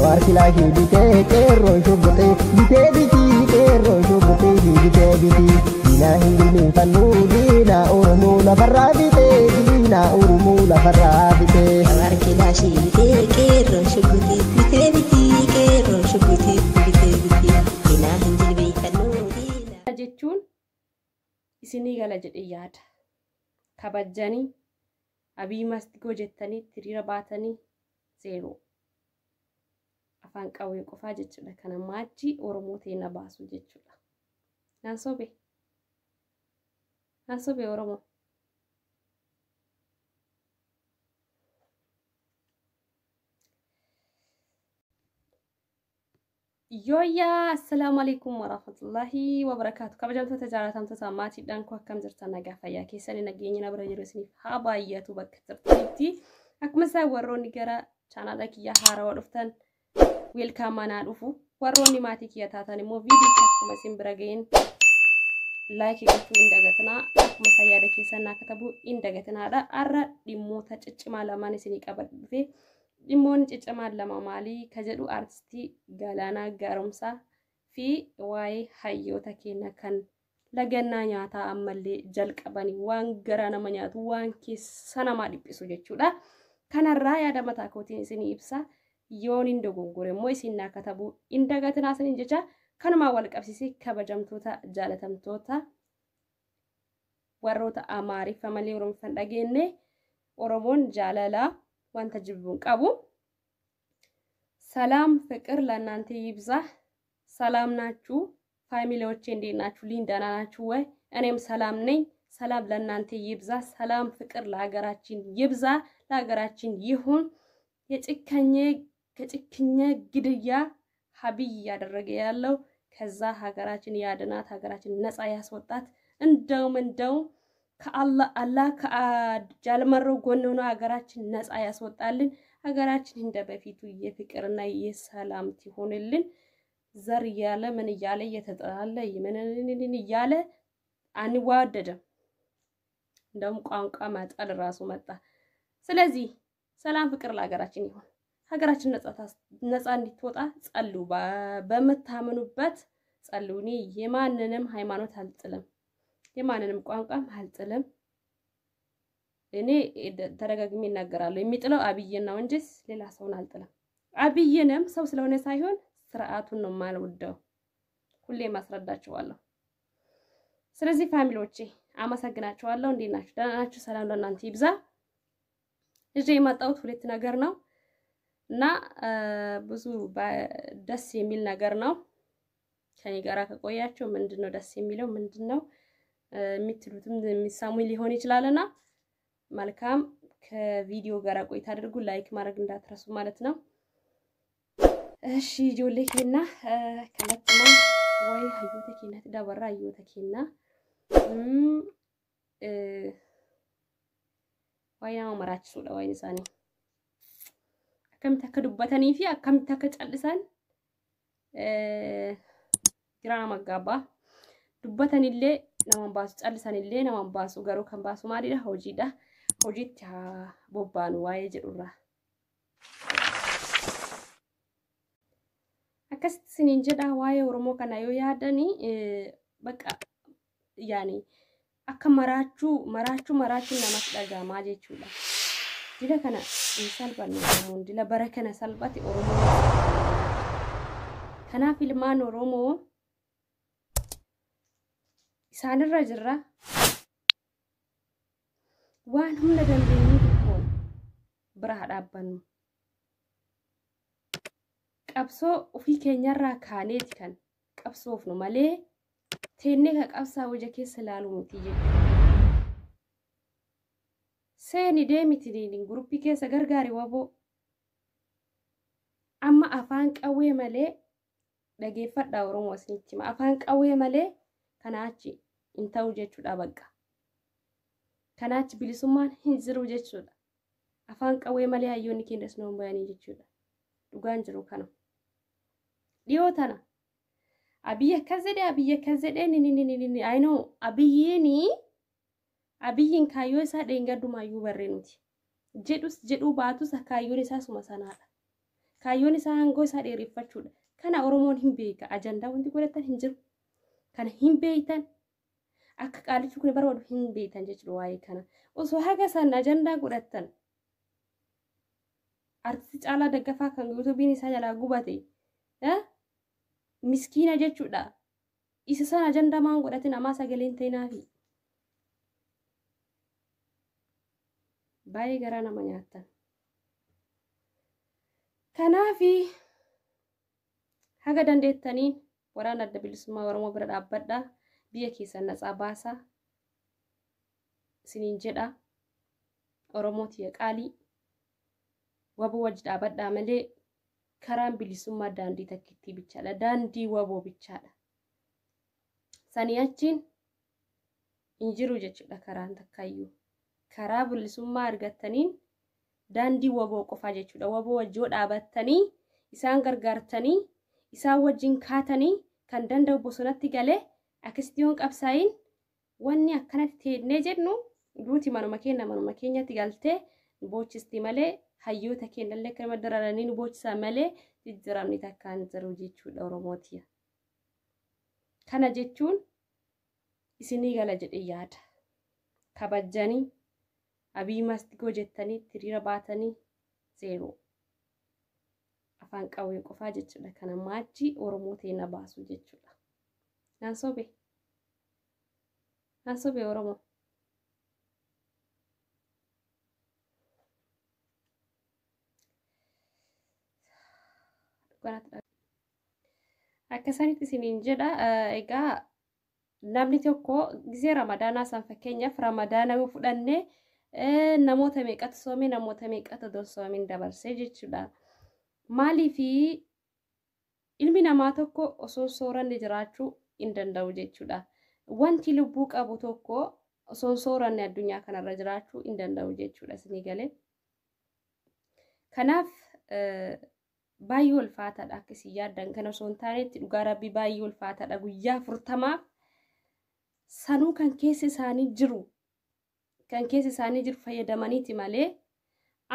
Warkila hibite kero shubute bite biti kero shubute hibite biti dina hingilmin fannu dina urumu la farabite dina urumu la farabite Warkila hibite kero shubute bite biti kero shubute bite biti dina hingilmin fannu dina jechuun isinii gala jedhee yaada kabajjanii abii mastigoo jettanii tiriira baatanii zeeroo afaan qawwee qofaa jechuudha kana maachi oromoo teena baasu jechuudha naan sobe oromoo Yoya, assalamu alaikum warahmatullahi wabarakatuh. Kabajamtoota tajaajiltoota maatiidhaan koo akkam jirtan nagaa fayyaa keessanii nageenya na bira jiru isiniif haa baay'atu bakka jirtanitti. Akkuma isaa warroonni gara chaanaala kiyya haarawaa dhuftan welcome anaa dhufu. Warroonni maatii kiyya taatan immoo viidiyoo akkuma isin bira ga'een like gochuu hin dagatinaa. Akkuma isaa yaada keessan naa katabu hin dagatinaadha. Har'a dhimmoota ciccimaa lamaan isinii qabadhe dhufe. Dhimmoonni ciccimaa lama maalii ka jedhu artistii Galaanaa Gaaromsaa fi waa'ee hayyoota keenya kan lagannaa nyaataa ammallee jalqabanii waan garaa nama nyaatu waan keessa namaa dhiphisu jechuudha. Kanarraa yaada mataa kootiin isinii ibsa. Yoon hin dogoggore immoo isin naa katabu hin dagatinaa isiniin jecha kanumaan wal qabsiisee kabajamtoota jaalatamtoota warroota Amaariffa malee Oromoffan dhageenye Oromoon jaalalaa وانت جبون قابو سلام فكر لانانتي يبزا سلام ناتشو فاميليوچ اندي ناتشو ليندانا ناتشو انيم سلام ني سلام لانانتي يبزا سلام فكر لሀገራችን يبزا ለሀገራችን ይሁን የጭካኔ ግድያ ሀቢይ ያደረገ ያለው ከዛ ሀገራችን ያድናት ሀገራችን ነፃ ያስወጣት እንደው ከአላህ ከጃልመሮ ጎን ሆኖ ሀገራችን ነፃ ያስወጣልን ሀገራችን እንደ በፊቱ የፍቅርና የሰላም ትሆንልን ዘር ያለ ምን ያለ የተጣለ ይመነንን ያለ አንዋደደም እንደውም ቋንቋ ማጣል ራሱ መጣ ስለዚህ ሰላም ፍቅር ለሀገራችን ይሁን ሀገራችን ነፃ እንድትወጣ ጸልዩ በመታመኑበት ጸልዩኒ የማንንም ሃይማኖት አልጥልም የማንንም ቋንቋም አልጥልም እኔ ተረጋግሜ እናገራለሁ የሚጥለው አብይን ነው እንጂ ሌላ ሰውን አልጥልም አብይንም ሰው ስለሆነ ሳይሆን ስርዓቱን ነው ማልወደው ሁሌ ማስረዳችኋለሁ ስለዚህ ፋሚሊዎቼ አመሰግናችኋለሁ እንዴት ናችሁ ደህና ናችሁ ሰላም ለእናንተ ይብዛ እጄ የመጣሁት ሁለት ነገር ነው እና ብዙ ደስ የሚል ነገር ነው ከኔ ጋር ከቆያችሁ ምንድነው ደስ የሚለው ምንድነው የሚትሉትም የሚሳሙኝ ሊሆን ይችላልና መልካም ከቪዲዮ ጋር ቆይታ አድርጉ ላይክ ማድረግ እንዳትረሱ ማለት ነው እሺ ጆሌኪና ከለጥማ ወይ hayyoota ዳበራ hayyoota ወይ አማራች ሱላ ወይ ንሳኒ አከም ተከዱበተኒ ፊ አከም ተከጨልሰን ግራ ማጋባ ዱበተኒሌ naman baasu callisanillee naman baasu garuu kan baasu maalidha hojiitti bobbaanu waa'ee jedhurra akkasitti siniin jedha waa'ee Oromoo kana yoo yaadani baqa yaani akka maraachuu namatti dhagaamaa jechuudha dila kana salphanni Oromoon dila bara kana salphati Oromoo kanaaf ilmaan Oromoo isaanirra jirra waan humna dandeenyu tokkoon bira dhaabbannu qabsoo ofii keenyarraa kaaneeti kan qabsoofnu malee teennee ka qabsaa wajja keessa ilaaluu miti jechuudha seeni deemiti guruppii keessa gargaari waboo amma afaan qawwee malee dhageeffadhaa Oromoo asinitti afaan qawwee malee kanaachi intau jechuudha baqa kanaachi bilisummaan hin jiru jechuudha afaan qawwee malee hayyoonni keenyas noo bayanii jechuudha dhugaan jiru kana dhiyootana abiyya kazede ni I know abiyyin kaayoo isaa dheengaddumaayuu barreenuti jedhu baatus kaayyoon isaa suma sanaadha kaayyoon isaa hangoo isaa dheereffachuudha. Kana Oromoon hin beeka. Ajandaa wanti godhatan hin jiru. Kana hin beektan. Akka qaalichi kun barbaadu hin beektan jechuudha waa'ee kana. Osoo haga san ajandaa godhatan artistii Caalaa Daggafaa kan yuutuubiin isaa jalaa gubate miskiina jechuudha. Isa san ajandaa maan godhatin amaa sagaleen ta'inaafi. Baay'ee garaa nama nyaattan. Kanaafi haga dandeettaniin waraana adda bilisummaa Oromoo bira dhaabbadhaa. Biyya keessan naxaa baasaa. Isiniin jedha. Oromooti qaalii. Waboo wajji dhaabadhaa malee karaan bilisummaa daandii takkitti bichaadha. Daandii waboo bichaadha. Sanii achiin hin jiru jechuudha karaan takkaayyuu. Karaa bilisummaa argattaniin daandii waboo qofaa jechuudha. Waboo wajjoo dhaabattanii isaan gargaartanii isaan wajjin kaatanii kan danda'u bosonatti galee akkasitti yoon qabsaayin wanni akkanatti teennee jennu duuti manuma keenyatti galtee boochisti malee hayyoota keenyallee akkama dararanii nu boochisaa malee jijjiiramni takkaan jiru jechuudha Oromootiya. Kana jechuun isinii gala jedhee yaada. Kabajjanii Abiy Mastigoo jettanii hiriira baatanii seeruu. Afaan qawwee qofaa jechuudha. Kana maachi Oromoo teena baasu jechuudha. Naan sobe Oromoo. Akkasanitti isiniin jedha. Egaa namni tokko gisee Ramadaanaa san fakkeenyaaf Ramadaana yoo fudhannee namoota meeqatu soomee namoota meeqatu dorsoomin dabarsee jechuudha. Maaliifi ilmi namaa tokko osoo sooranne jiraachuu hin danda'u jechuudha. Wanti lubbuu qabu tokko osoo sooranne addunyaa kanarra jiraachuu hin danda'u jechuudha isinii galee. Kanaaf baay'ee ulfaataadha akkasii yaaddan kana osoo hin taanetti dhugaa Rabbii baay'ee ulfaataadha. Guyyaa 40 sanuu kan keessa isaanii jiru fayyadamaniiti malee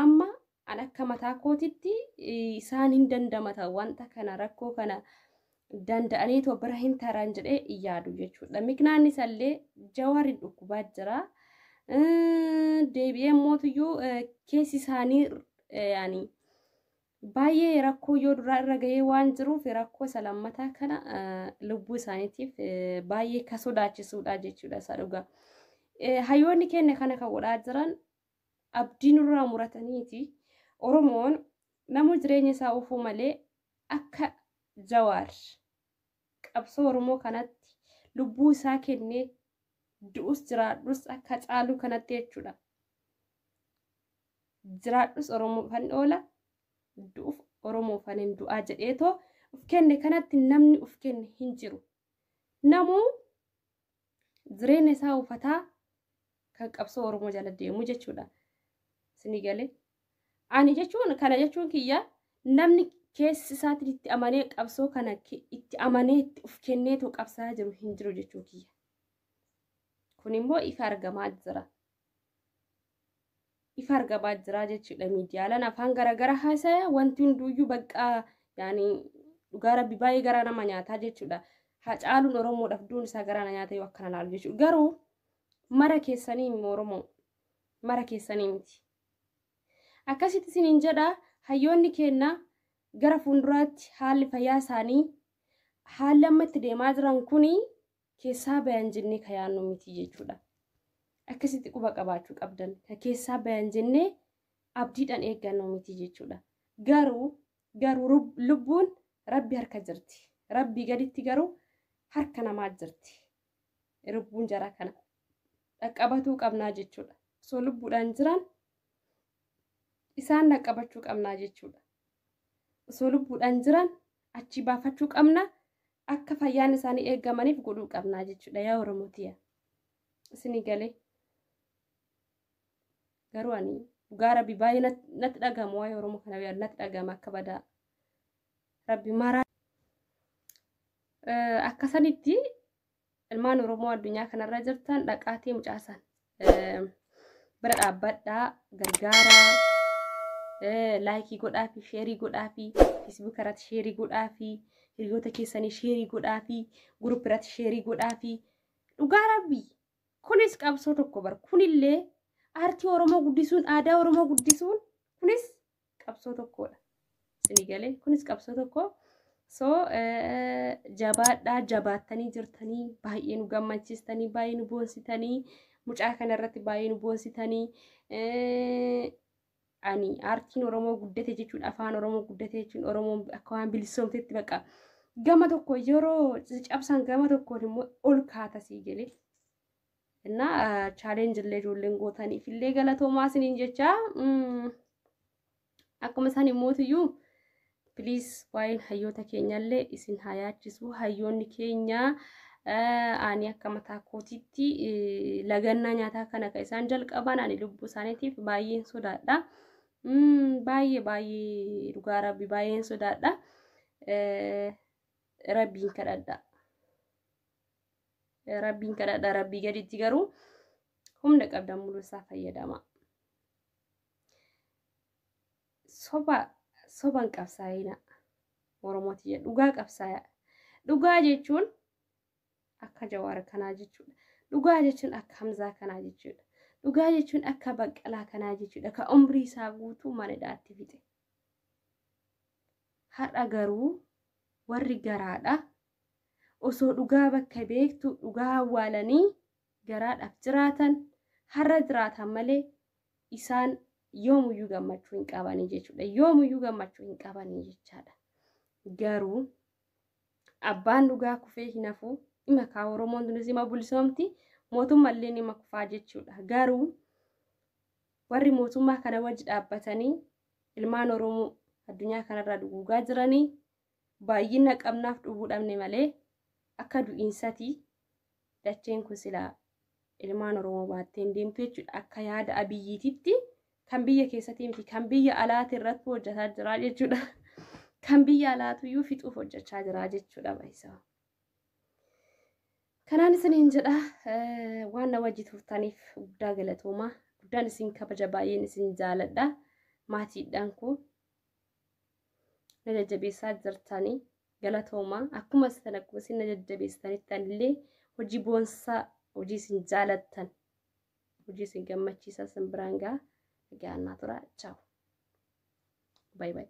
amma an akka mataa kootitti isaan hin dandamata wanta kana rakkoo kana danda'anii too bira hin taran jedhee yaadu jechuudha. Miknaan isallee Jawaariin dhukkubaa jira. Deebi'ee mootiyyuu keessi isaanii yaani baay'ee rakkoo yoo duraa irra gahee waan jiruuf rakkoo isa lammataa kana lubbuu isaaniitiif baay'ee ka sodaachisuudha jechuudha isa dhugaa. Hayyoonni keenya kana kan godhaa jiran abdii nurraa murataniiti. Oromoon namu jireenya isaa ufuu malee akka Jawaar qabsoo Oromoo kanatti lubbuu isaa kennee du'us jiraadhus akka caaluu kanatti jechuudha. Jiraadhus Oromoo fan oola. Du'uf Oromoo fanin du'aa jedheetoo uf kenne kanatti namni uf kenne hin jiru. Namuu jireenya isaa ufataa kan qabsoo Oromoo jala deemu jechuudha. Isinii galee. Ani jechuun kana jechuun kiyya namni keessi isaatti itti amanee qabsoo kana itti amanee itti uf kenneetoo qabsaa jiru hin jiru jechuu kiyya. Kun immoo ifa argamaa jira. Ifa argamaa jira jechuudha. Miidiyaaleen afaan garagara haasaya wanti hunduuyyuu bakka yaani dhugaa Rabbii baay'ee garaa nama nyaataa jechuudha. Hacaaluun Oromoodhaaf duun isaa garaa na nyaata yoo akkana laalu jechuudha. Garuu mara keessanii Oromoo mara keessanii miti. Akkasitti isiniin jedha hayyoonni keenya gara fuulduraatti haalli fayyaa isaanii haalli amma itti deemaa jiran kuni keessaa bayan jennee ka yaannu miti jechuudha. Akkasitti quba qabaachuu qabdan. Ka keessaa bayan jennee abdiidhaan eeggannu miti jechuudha. Garuu lubbuun Rabbi harka jirti. Rabbi gaditti garuu harka namaa jirti. Lubbuun jara kana dhaqqabatuu qabnaa jechuudha. Osoo lubbuudhaan jiran isaan dhaqqabachuu qabnaa jechuudha. Osoo lubbuudhaan jiran achi baafachuu qabna. Akka fayyaan isaanii eeggamaniif godhuu qabnaa jechuudha yaa Oromootiya. Isinii galee. Garuu ani dhugaa Rabbi baay'ee natti dhagama waa'ee Oromoo kana natti dhagama akka badaa. Rabbi maraa. Akkasanitti ilmaan Oromoo addunyaa kanarra jirtan dhaqaatii mucaasan bira dhaabbadhaa gargaaraa laayikii godhaafi sheerii godhaafi Facebook irratti sheerii godhaafi hiriyoota keessanii sheerii godhaafi gurup irratti sheerii godhaafi dhugaa rabbii kunis qabsoo tokko bar kunillee aartii Oromoo guddisuun aadaa Oromoo guddisuun kunis qabsoo tokkodha isinii galee kunis qabsoo tokko so jabaadhaa jabaattanii jirtanii baay'ee nu gammachiistanii baay'ee nu boonsitanii mucaa kana irratti baay'ee nu boonsitanii ani aartiin Oromoo guddate jechuun afaan Oromoo guddate jechuun Oromoon akka waan bilisoomtetti baqa gama tokko yeroo cabsan gama tokkoon immoo ol kaatasii galee እና ቻሌንጅ ለጆለን ጎታኒ ፊሌ ገለቶማስ እንጀቻ አኩመሳኒ ሞትዩ ፕሊዝ ዋይን ሀዮተ ኬኛለ ኢሲን ሀያችሱ ሀዮኒ ኬኛ አኒ አከመታ ኮቲቲ ለገና ኛታ ከነ ከይሳን ጀልቀባን አኒ ልቡ ሳኔቲፍ ባይን ሶዳዳ ባይ ዱጋራቢ ባይን ሶዳዳ ረቢን ከዳዳ ربين كذا ربي قدي تجارو هم لك أبدا ملوسا فيدما صبا كفساينا ورموتي دوغا كفسايا دوغا جيتشون أكا جوار كنا جيتشون دوغا جيتشون أكا حمزة كنا جيتشون دوغا جيتشون أكا بقلا كنا جيتشون أكا عمري ساقوتو ماني دا أكتيفيتي هر أغارو ورّي غرادا osoo dhugaa bakka beektu dhugaa awwaalanii garaadhaaf jiraatan har'a jiraatan malee isaan yoomuyyuu gammachuu hin qabanii jechuudha yoomuyyuu gammachuu hin qabanii jechaadha garuu abbaan dhugaa kufee hin hafu dhima kaa Oromoon dunis ima bulisoomti mootummallee nima kufaa jechuudha garuu warri mootummaa kana wajji dhaabbatanii ilmaan Oromoo addunyaa kanarra dhuguugaa jiranii baay'ina qabnaaf dhuguu dhabne malee akka du'iinsati dacheen kun silaa ilmaan Oromoo baatteen deemtu jechuudha akka yaada abiyyiititti kan biyya keessatti miti kan biyya alaati irratti hojjetaa jira jechuudha kan biyya alaatuyyuu fixuuf hojjechaa jira jechuudha baay'isaa kanaan isiniin jedha waan na wajji turtaniif guddaa galatoomaa guddaan isin kabaja baay'een isin jaaladha maatiidhaan kun na jajjabeessaa jirtanii galatooma akkuma isin jajjabeessanitti anillee hojii boonsaa hojii isin jaalattan hojii isin gammachiisaa isin biraan gahaa gaannaa tura ciao bye bye